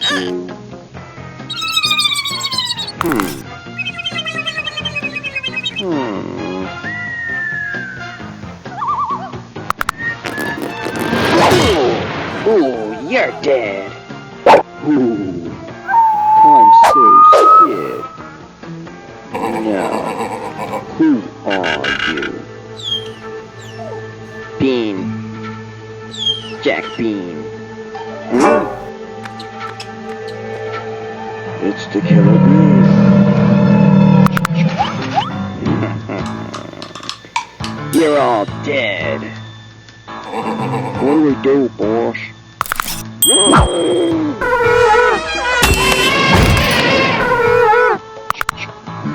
you. Ooh, you're dead. Ooh, I'm so scared. Now, who are you? Bean. Jack Bean. It's the killer bean. You're all dead. What do we do, boss?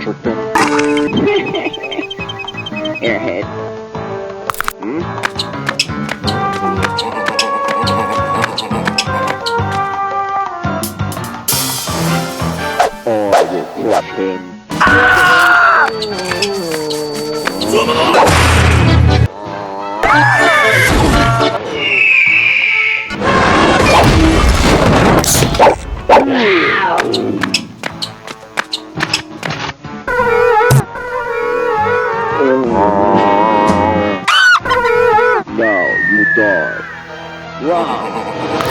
Tripping. Airhead. I will crush him. Now you die. Wow.